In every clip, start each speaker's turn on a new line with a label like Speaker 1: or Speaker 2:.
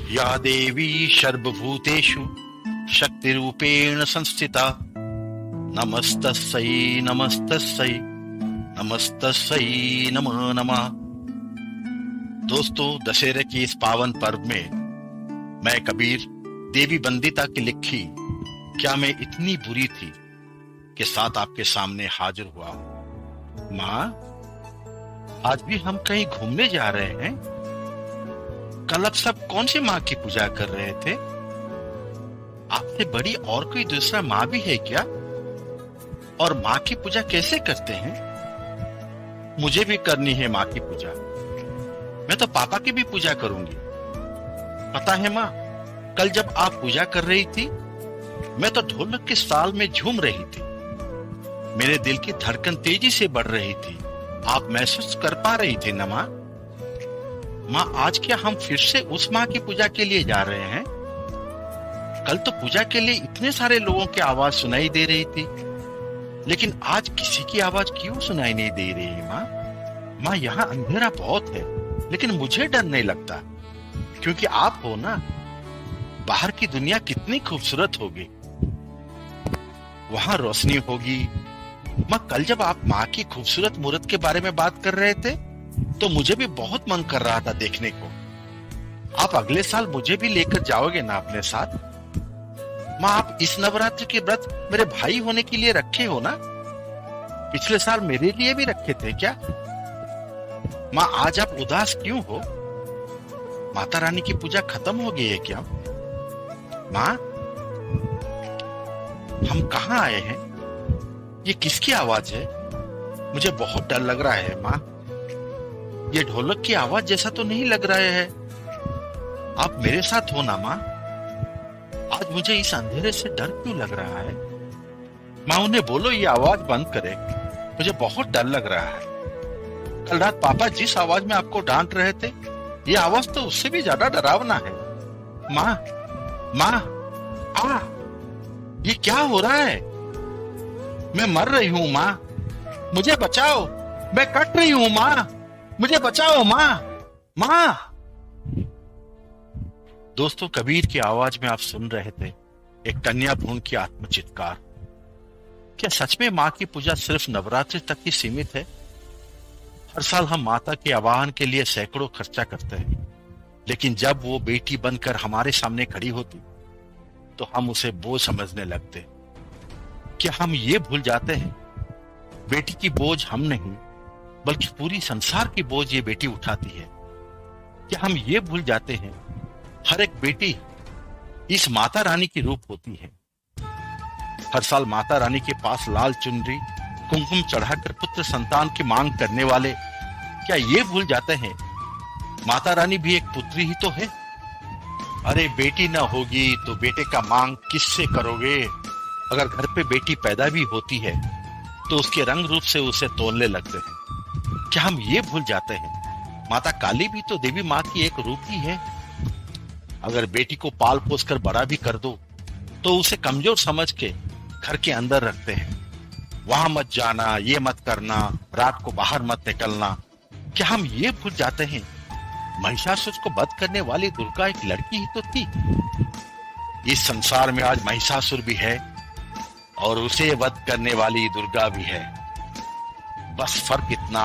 Speaker 1: या देवी सर्वभूतेषु शक्तिरूपेण संस्थिता नमस्तस्यै नमस्तस्यै नमस्तस्यै नमो नमः। दोस्तों, दशहरे के इस पावन पर्व में मैं कबीर देवी बंदिता की लिखी क्या मैं इतनी बुरी थी के साथ आपके सामने हाजिर हुआ। माँ, आज भी हम कहीं घूमने जा रहे हैं। कल आप सब कौन सी माँ की पूजा कर रहे थे? आपसे बड़ी और कोई दूसरा माँ भी है क्या? और माँ की पूजा कैसे करते हैं? मुझे भी करनी है माँ की पूजा। मैं तो पापा की भी पूजा करूंगी। पता है माँ, कल जब आप पूजा कर रही थी, मैं तो ढोलक के ताल में झूम रही थी। मेरे दिल की धड़कन तेजी से बढ़ रही थी। आप महसूस कर पा रही थी ना माँ? माँ, आज क्या हम फिर से उस माँ की पूजा के लिए जा रहे हैं? कल तो पूजा के लिए इतने सारे लोगों की आवाज सुनाई दे रही थी, लेकिन आज किसी की आवाज क्यों सुनाई नहीं दे रही है माँ? माँ, यहाँ अंधेरा बहुत है, लेकिन मुझे डर नहीं लगता, क्योंकि आप हो ना। बाहर की दुनिया कितनी खूबसूरत होगी, वहां रोशनी होगी। माँ, कल जब आप माँ की खूबसूरत मूर्त के बारे में बात कर रहे थे, तो मुझे भी बहुत मन कर रहा था देखने को। आप अगले साल मुझे भी लेकर जाओगे ना अपने साथ? माँ, आप इस नवरात्रि के व्रत मेरे भाई होने के लिए रखे हो ना? पिछले साल मेरे लिए भी रखे थे क्या? माँ, आज आप उदास क्यों हो? माता रानी की पूजा खत्म हो गई है क्या? माँ, हम कहाँ आए हैं? ये किसकी आवाज है? मुझे बहुत डर लग रहा है माँ। ये ढोलक की आवाज जैसा तो नहीं लग रहा है। आप मेरे साथ हो ना माँ? आज मुझे इस अंधेरे से डर क्यों लग रहा है? माँ, उन्हें बोलो ये आवाज बंद करे। मुझे बहुत डर लग रहा है। कल रात पापा जिस आवाज में आपको डांट रहे थे, ये आवाज तो उससे भी ज्यादा डरावना है। माँ, माँ, ये क्या हो रहा है? मैं मर रही हूँ माँ, मुझे बचाओ। मैं कट रही हूँ माँ, मुझे बचाओ माँ, माँ। दोस्तों, कबीर की आवाज में आप सुन रहे थे एक कन्या भ्रूण की आत्मचित्कार। क्या सच में माँ की पूजा सिर्फ नवरात्रि तक ही सीमित है? हर साल हम माता के आवाहन के लिए सैकड़ों खर्चा करते हैं, लेकिन जब वो बेटी बनकर हमारे सामने खड़ी होती, तो हम उसे बोझ समझने लगते। क्या हम ये भूल जाते हैं, बेटी की बोझ हम नहीं, बल्कि पूरी संसार की बोझ ये बेटी उठाती है? क्या हम ये भूल जाते हैं, हर एक बेटी इस माता रानी की रूप होती है? हर साल माता रानी के पास लाल चुनरी कुमकुम चढ़ाकर पुत्र संतान की मांग करने वाले क्या ये भूल जाते हैं, माता रानी भी एक पुत्री ही तो है? अरे, बेटी ना होगी तो बेटे का मांग किससे करोगे? अगर घर पे बेटी पैदा भी होती है, तो उसके रंग रूप से उसे तोलने लगते हैं। क्या हम ये भूल जाते हैं, माता काली भी तो देवी माँ की एक रूप ही है? अगर बेटी को पाल पोस कर बड़ा भी कर दो, तो उसे कमजोर समझ के घर के अंदर रखते हैं। वहां मत जाना, ये मत करना, रात को बाहर मत निकलना। क्या हम ये भूल जाते हैं, महिषासुर को वध करने वाली दुर्गा एक लड़की ही तो थी? इस संसार में आज महिषासुर भी है और उसे वध करने वाली दुर्गा भी है। बस फर्क इतना,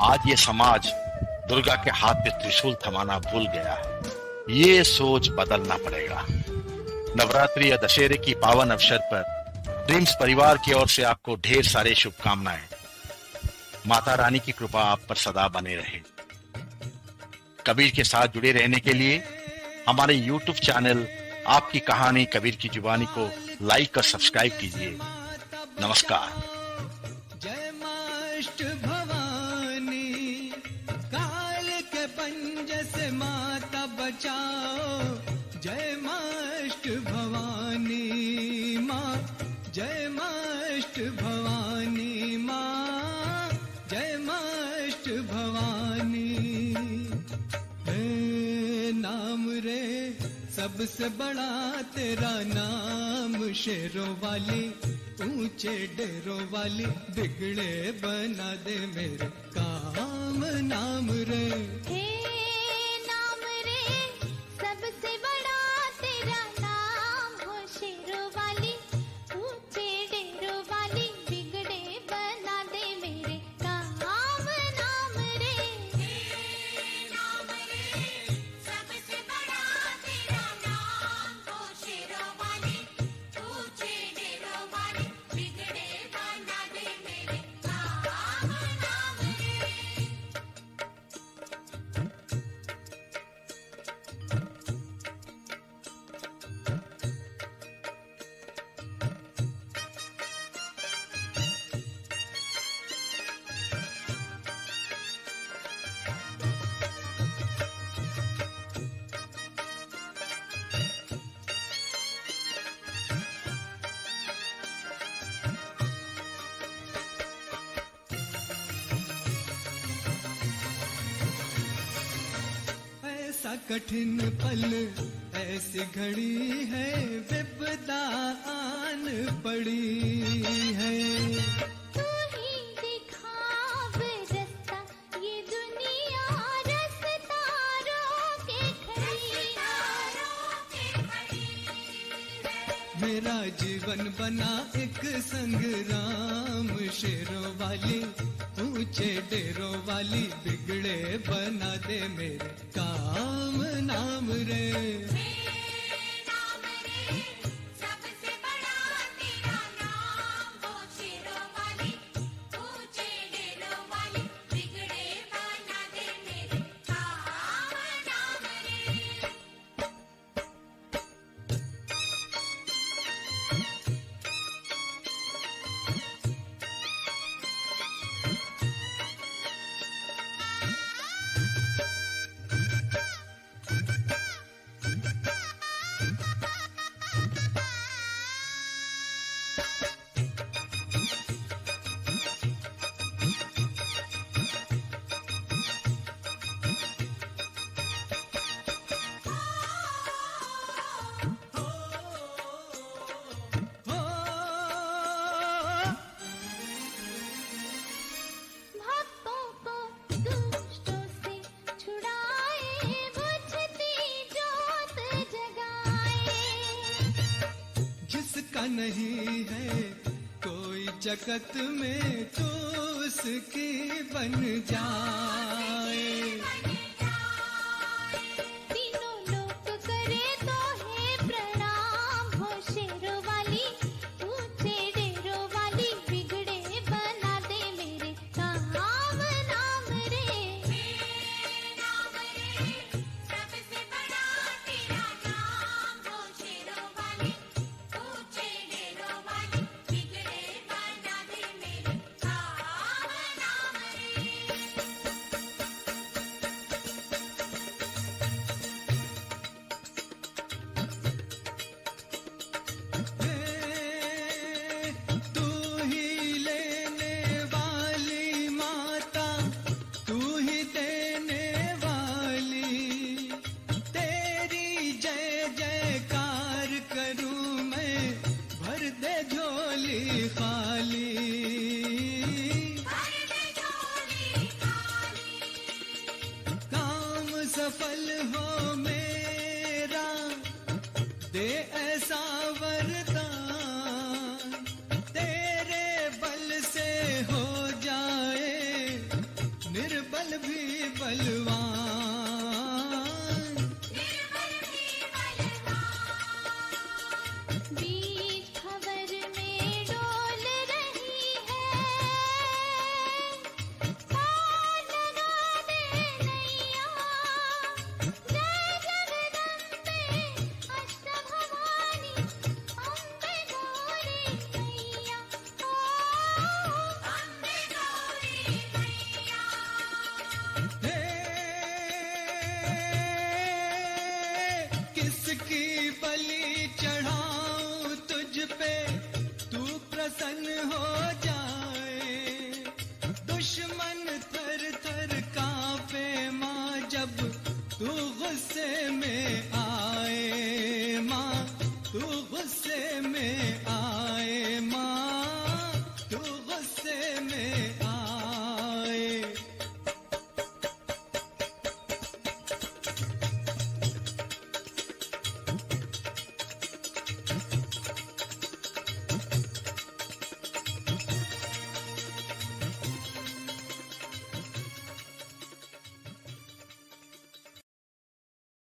Speaker 1: आज ये समाज दुर्गा के हाथ पे त्रिशूल थमाना भूल गया है। ये सोच बदलना पड़ेगा। नवरात्रि या दशहरे की पावन अवसर पर ड्रीम्स परिवार की ओर से आपको ढेर सारे शुभकामनाएं। माता रानी की कृपा आप पर सदा बने रहे। कबीर के साथ जुड़े रहने के लिए हमारे YouTube चैनल आपकी कहानी कबीर की जुबानी को लाइक और सब्सक्राइब कीजिए। नमस्कार।
Speaker 2: जय माष्ट भवानी, काल के पंज से माता बचाओ। जय माष्ट भवानी माँ, जय माष्ट भवानी माँ, जय माष्ट भवानी। नाम रे सबसे बड़ा तेरा नाम, शेरों वाली ऊंचे डेरों वाली, बिगड़े बना दे मेरे काम। नाम रे,
Speaker 3: हे नाम रे सबसे
Speaker 2: कठिन पल, ऐसी घड़ी है विपदा आन पड़ी है।
Speaker 3: तू ही दिखाव रास्ता, ये दुनिया रास्ता रोके खड़ी है।
Speaker 2: मेरा जीवन बना एक संग्राम, शेरों वाली ऊंचे डेरों वाली, बिगड़े बना दे मेरे काम नाम रे।
Speaker 3: नाम रे सबसे बड़ा तेरा नाम, वो शेरों वाली ऊंचे डेरों वाली, बिगड़े बना दे मेरे काम नाम रे। भक्तों को दुष्टों से छुड़ाए, बुझती जोत जगाए।
Speaker 2: जिसका नहीं है कोई जगत में, तो उसकी बन जा।